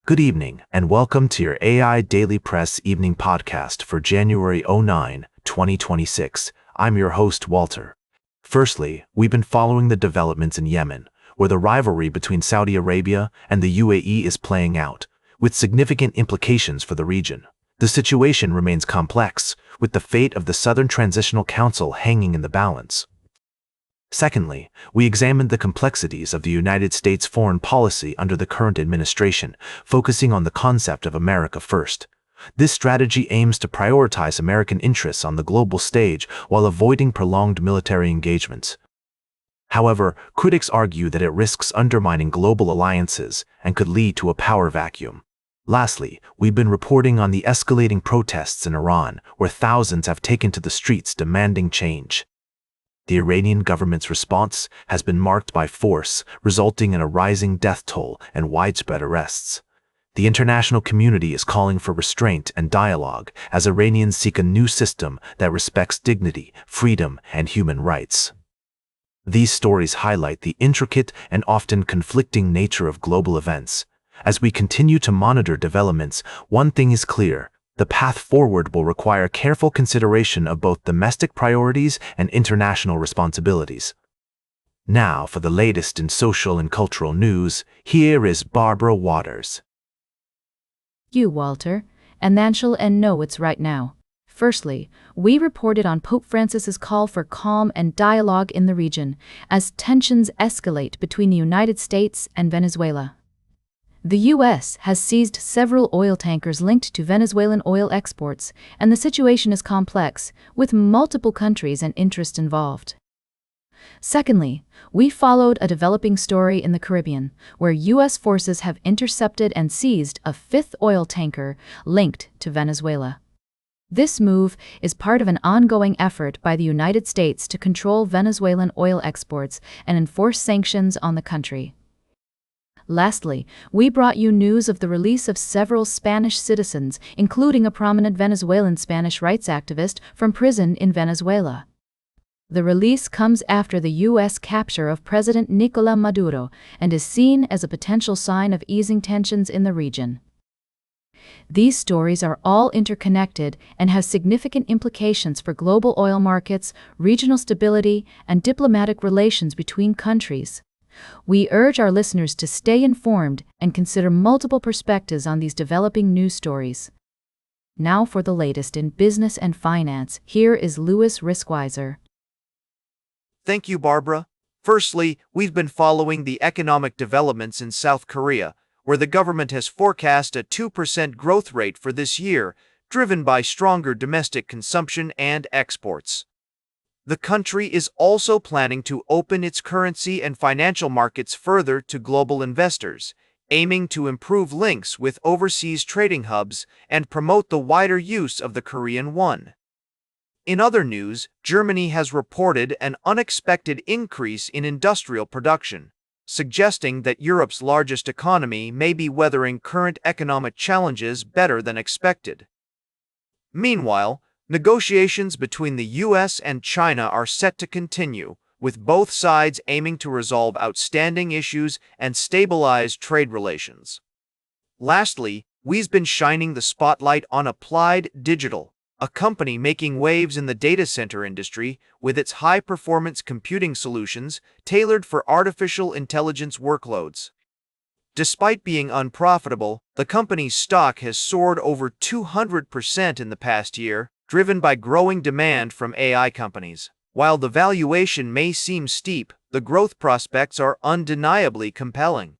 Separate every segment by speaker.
Speaker 1: Good evening, and welcome to your AIDailyPress evening podcast for January 9, 2026. I'm your host, Walter. Firstly, we've been following the developments in Yemen, where the rivalry between Saudi Arabia and the UAE is playing out, with significant implications for the region. The situation remains complex, with the fate of the Southern Transitional Council hanging in the balance. Secondly, we examined the complexities of the United States foreign policy under the current administration, focusing on the concept of America first. This strategy aims to prioritize American interests on the global stage while avoiding prolonged military engagements. However, critics argue that it risks undermining global alliances and could lead to a power vacuum. Lastly, we've been reporting on the escalating protests in Iran, where thousands have taken to the streets demanding change. The Iranian government's response has been marked by force, resulting in a rising death toll and widespread arrests. The international community is calling for restraint and dialogue as Iranians seek a new system that respects dignity, freedom, and human rights. These stories highlight the intricate and often conflicting nature of global events. As we continue to monitor developments, one thing is clear: the path forward will require careful consideration of both domestic priorities and international responsibilities. Now, for the latest in social and cultural news, here is Barbara Waters.
Speaker 2: You, Walter, and then shall know what's right now. Firstly, we reported on Pope Francis's call for calm and dialogue in the region as tensions escalate between the United States and Venezuela. The U.S. has seized several oil tankers linked to Venezuelan oil exports, and the situation is complex, with multiple countries and interests involved. Secondly, we followed a developing story in the Caribbean, where U.S. forces have intercepted and seized a fifth oil tanker linked to Venezuela. This move is part of an ongoing effort by the United States to control Venezuelan oil exports and enforce sanctions on the country. Lastly, we brought you news of the release of several Spanish citizens, including a prominent Venezuelan Spanish rights activist from prison in Venezuela. The release comes after the U.S. capture of President Nicolás Maduro and is seen as a potential sign of easing tensions in the region. These stories are all interconnected and have significant implications for global oil markets, regional stability, and diplomatic relations between countries. We urge our listeners to stay informed and consider multiple perspectives on these developing news stories. Now for the latest in business and finance, here is Louis Riskweiser.
Speaker 3: Thank you, Barbara. Firstly, we've been following the economic developments in South Korea, where the government has forecast a 2% growth rate for this year, driven by stronger domestic consumption and exports. The country is also planning to open its currency and financial markets further to global investors, aiming to improve links with overseas trading hubs and promote the wider use of the Korean won. In other news, Germany has reported an unexpected increase in industrial production, suggesting that Europe's largest economy may be weathering current economic challenges better than expected. Meanwhile, negotiations between the U.S. and China are set to continue, with both sides aiming to resolve outstanding issues and stabilize trade relations. Lastly, we've been shining the spotlight on Applied Digital, a company making waves in the data center industry with its high-performance computing solutions tailored for artificial intelligence workloads. Despite being unprofitable, the company's stock has soared over 200% in the past year, driven by growing demand from AI companies. While the valuation may seem steep, the growth prospects are undeniably compelling.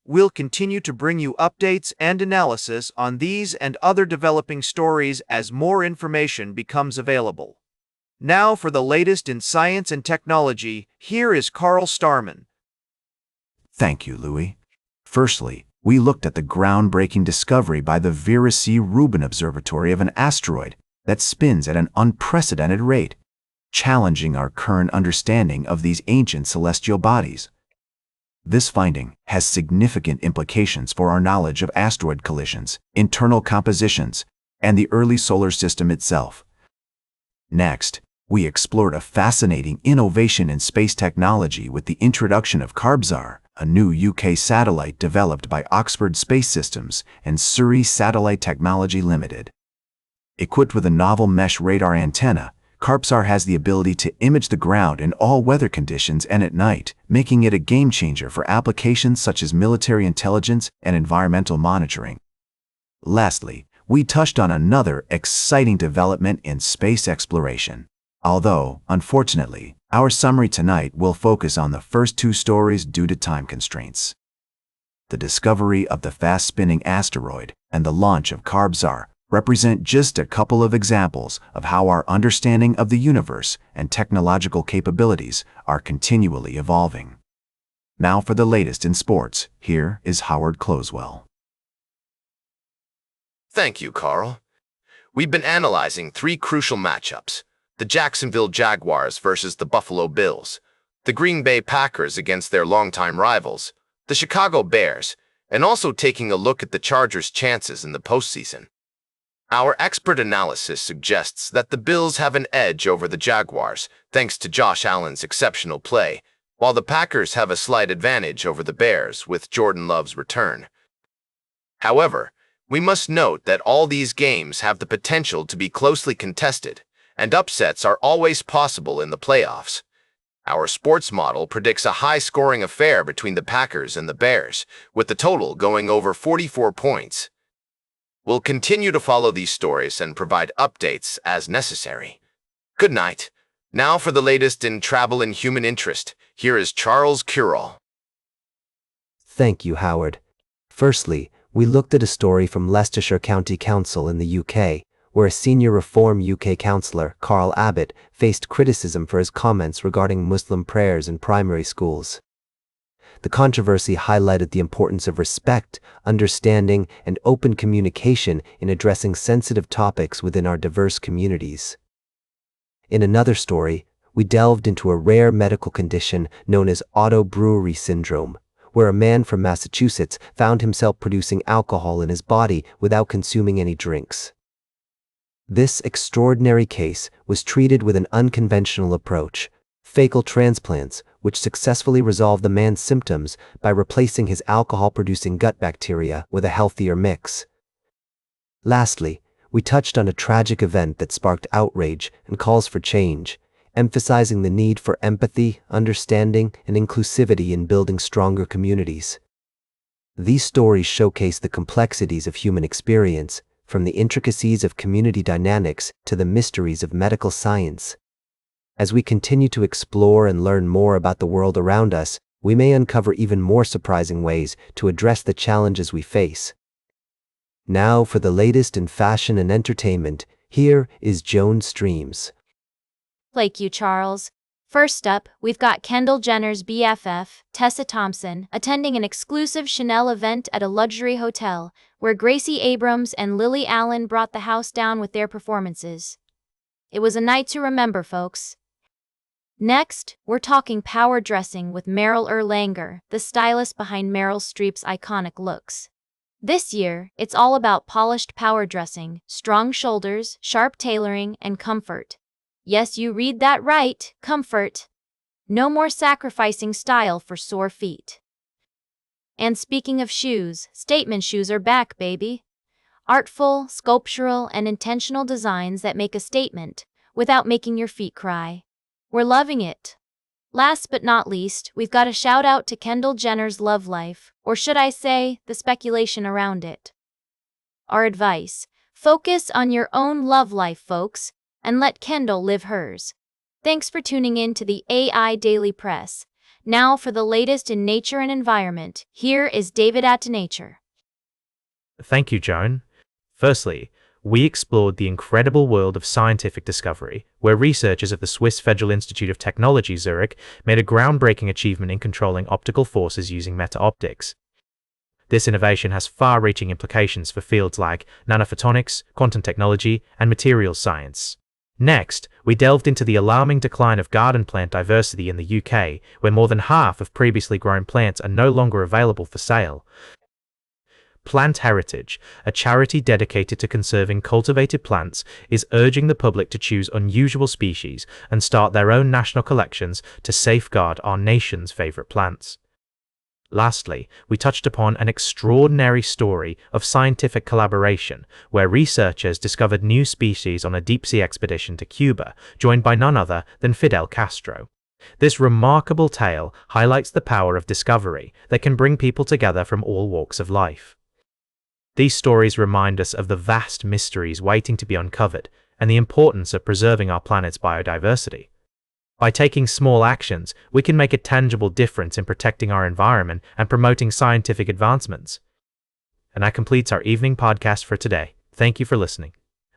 Speaker 3: We'll continue to bring you updates and analysis on these and other developing stories as more information becomes available. Now for the latest in science and technology, here is Carl Starman.
Speaker 1: Thank you, Louis. Firstly, we looked at the groundbreaking discovery by the Vera C. Rubin Observatory of an asteroid that spins at an unprecedented rate, challenging our current understanding of these ancient celestial bodies. This finding has significant implications for our knowledge of asteroid collisions, internal compositions, and the early solar system itself. Next, we explored a fascinating innovation in space technology with the introduction of CarbSar, a new UK satellite developed by Oxford Space Systems and Surrey Satellite Technology Limited. Equipped with a novel mesh radar antenna, CarpSAR has the ability to image the ground in all weather conditions and at night, making it a game-changer for applications such as military intelligence and environmental monitoring. Lastly, we touched on another exciting development in space exploration. Although, unfortunately, our summary tonight will focus on the first two stories due to time constraints. The discovery of the fast-spinning asteroid and the launch of CarpSAR represent just a couple of examples of how our understanding of the universe and technological capabilities are continually evolving. Now for the latest in sports, here is Howard Closewell.
Speaker 4: Thank you, Carl. We've been analyzing three crucial matchups: the Jacksonville Jaguars versus the Buffalo Bills, the Green Bay Packers against their longtime rivals, the Chicago Bears, and also taking a look at the Chargers' chances in the postseason. Our expert analysis suggests that the Bills have an edge over the Jaguars thanks to Josh Allen's exceptional play, while the Packers have a slight advantage over the Bears with Jordan Love's return. However, we must note that all these games have the potential to be closely contested, and upsets are always possible in the playoffs. Our sports model predicts a high-scoring affair between the Packers and the Bears, with the total going over 44 points. We'll continue to follow these stories and provide updates as necessary. Good night. Now for the latest in travel and human interest, here is Charles Curall.
Speaker 5: Thank you, Howard. Firstly, we looked at a story from Leicestershire County Council in the UK, where a senior Reform UK councillor, Carl Abbott, faced criticism for his comments regarding Muslim prayers in primary schools. The controversy highlighted the importance of respect, understanding, and open communication in addressing sensitive topics within our diverse communities. In another story, we delved into a rare medical condition known as auto-brewery syndrome, where a man from Massachusetts found himself producing alcohol in his body without consuming any drinks. This extraordinary case was treated with an unconventional approach: fecal transplants, which successfully resolved the man's symptoms by replacing his alcohol-producing gut bacteria with a healthier mix. Lastly, we touched on a tragic event that sparked outrage and calls for change, emphasizing the need for empathy, understanding, and inclusivity in building stronger communities. These stories showcase the complexities of human experience, from the intricacies of community dynamics to the mysteries of medical science. As we continue to explore and learn more about the world around us, we may uncover even more surprising ways to address the challenges we face. Now for the latest in fashion and entertainment, here is Joan Streams.
Speaker 6: Thank you, Charles. First up, we've got Kendall Jenner's BFF, Tessa Thompson, attending an exclusive Chanel event at a luxury hotel, where Gracie Abrams and Lily Allen brought the house down with their performances. It was a night to remember, folks. Next, we're talking power dressing with Meryl Erlanger, the stylist behind Meryl Streep's iconic looks. This year, it's all about polished power dressing, strong shoulders, sharp tailoring, and comfort. Yes, you read that right, comfort. No more sacrificing style for sore feet. And speaking of shoes, statement shoes are back, baby. Artful, sculptural, and intentional designs that make a statement without making your feet cry. We're loving it. Last but not least, we've got a shout out to Kendall Jenner's love life, or should I say, the speculation around it. Our advice: focus on your own love life, folks, and let Kendall live hers. Thanks for tuning in to the AI Daily Press. Now for the latest in nature and environment, here is David at Nature.
Speaker 7: Thank you, Joan. Firstly, we explored the incredible world of scientific discovery, where researchers at the Swiss Federal Institute of Technology, Zurich, made a groundbreaking achievement in controlling optical forces using meta-optics. This innovation has far-reaching implications for fields like nanophotonics, quantum technology, and materials science. Next, we delved into the alarming decline of garden plant diversity in the UK, where more than half of previously grown plants are no longer available for sale. Plant Heritage, a charity dedicated to conserving cultivated plants, is urging the public to choose unusual species and start their own national collections to safeguard our nation's favourite plants. Lastly, we touched upon an extraordinary story of scientific collaboration, where researchers discovered new species on a deep-sea expedition to Cuba, joined by none other than Fidel Castro. This remarkable tale highlights the power of discovery that can bring people together from all walks of life. These stories remind us of the vast mysteries waiting to be uncovered and the importance of preserving our planet's biodiversity. By taking small actions, we can make a tangible difference in protecting our environment and promoting scientific advancements. And that completes our evening podcast for today. Thank you for listening.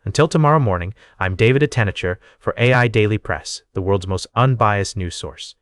Speaker 7: Until tomorrow morning, I'm David Attenacher for AI Daily Press, the world's most unbiased news source.